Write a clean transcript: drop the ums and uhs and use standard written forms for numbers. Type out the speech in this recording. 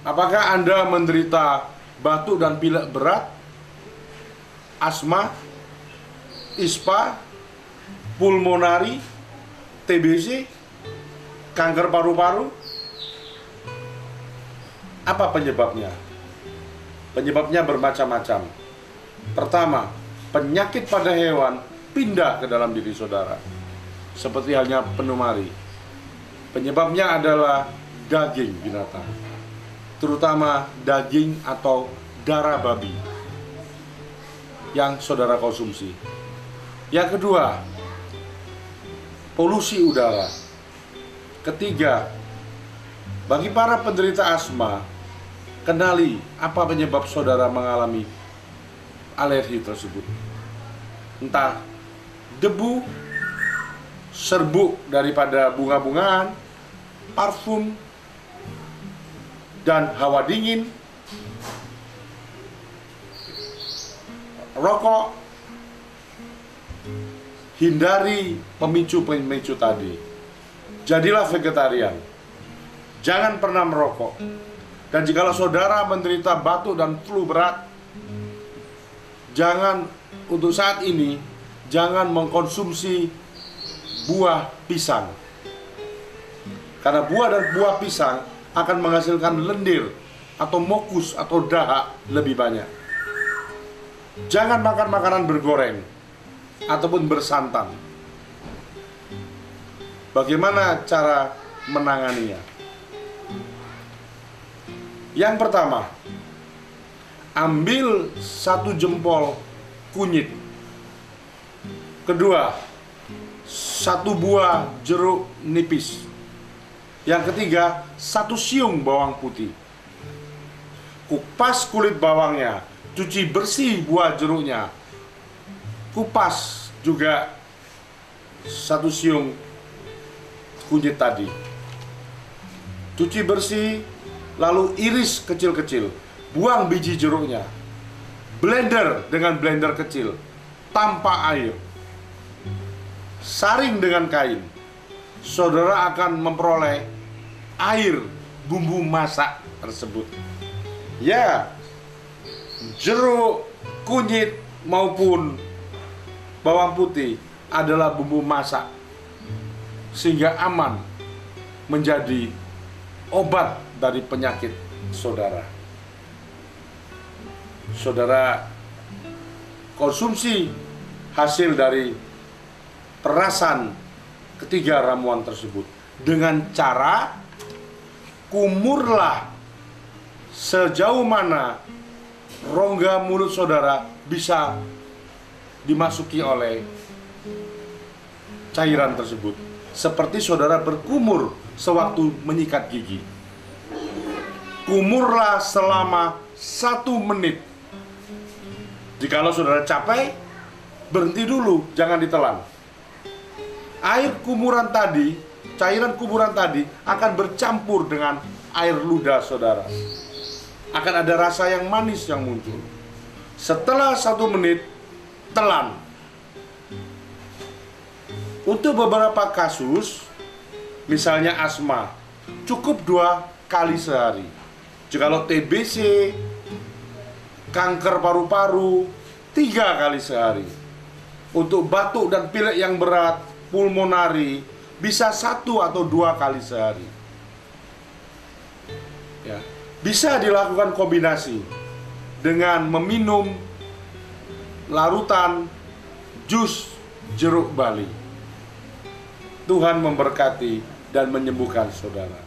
Apakah Anda menderita batuk dan pilek berat, asma, ispa, pulmonari, TBC, kanker paru-paru? Apa penyebabnya? Penyebabnya bermacam-macam. Pertama, penyakit pada hewan pindah ke dalam diri saudara, seperti halnya pneumonia. Penyebabnya adalah daging binatang, terutama daging atau darah babi yang saudara konsumsi. Yang kedua, polusi udara. Ketiga, bagi para penderita asma, kenali apa penyebab saudara mengalami alergi tersebut. Entah debu, serbuk daripada bunga-bungaan, parfum, dan hawa dingin, rokok. Hindari pemicu-pemicu tadi. Jadilah vegetarian. Jangan pernah merokok. Dan jikalau saudara menderita batuk dan flu berat, untuk saat ini jangan mengkonsumsi buah pisang. Karena buah pisang akan menghasilkan lendir atau mokus atau dahak lebih banyak. Jangan makan makanan bergoreng ataupun bersantan. Bagaimana cara menanganinya? Yang pertama, ambil 1 jempol kunyit. Kedua, 1 buah jeruk nipis. Yang ketiga, 1 siung bawang putih. Kupas kulit bawangnya, cuci bersih buah jeruknya. Kupas juga 1 siung kunyit tadi. Cuci bersih, lalu iris kecil-kecil. Buang biji jeruknya. Blender dengan blender kecil tanpa air. Saring dengan kain. Saudara akan memperoleh air bumbu masak tersebut. Ya, jeruk, kunyit maupun bawang putih adalah bumbu masak, sehingga aman menjadi obat dari penyakit saudara. Saudara konsumsi hasil dari perasan ketiga ramuan tersebut dengan cara kumurlah sejauh mana rongga mulut saudara bisa dimasuki oleh cairan tersebut, seperti saudara berkumur sewaktu menyikat gigi. Kumurlah selama 1 menit. Jikalau saudara capek, berhenti dulu, jangan ditelan. Air kumuran tadi, cairan kumuran tadi akan bercampur dengan air ludah saudara. Akan ada rasa yang manis yang muncul. Setelah 1 menit, telan. Untuk beberapa kasus, misalnya asma, cukup 2 kali sehari. Jikalau TBC, kanker paru-paru, 3 kali sehari. Untuk batuk dan pilek yang berat, pulmonari, bisa 1 atau 2 kali sehari. Ya, bisa dilakukan kombinasi dengan meminum larutan jus jeruk bali. Tuhan memberkati dan menyembuhkan saudara.